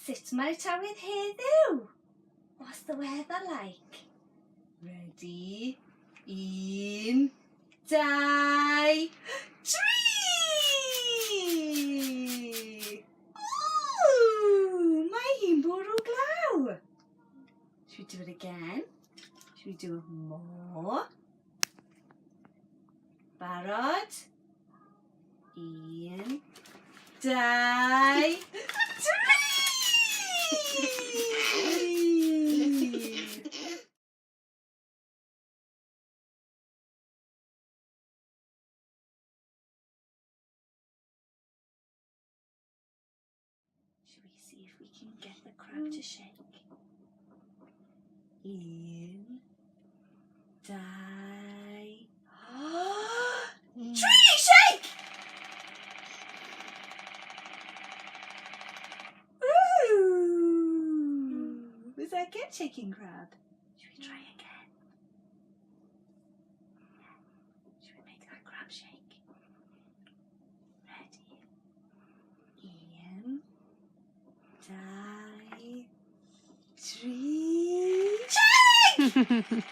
Sut mae'r tywydd heddiw? What's the weather like? Ready? 1, 2, 3! Ooh, mae hi'n bwrw glaw. Should we do it again? Should we do more? Barod? 1, 2, 3! Should we see if we can get the crab to shake? 1, 2... Tree, shake! Ooh! Was that good, shaking crab? Should we try again? Should we make that crab shake? Ready? 1, 2, 3... Shake!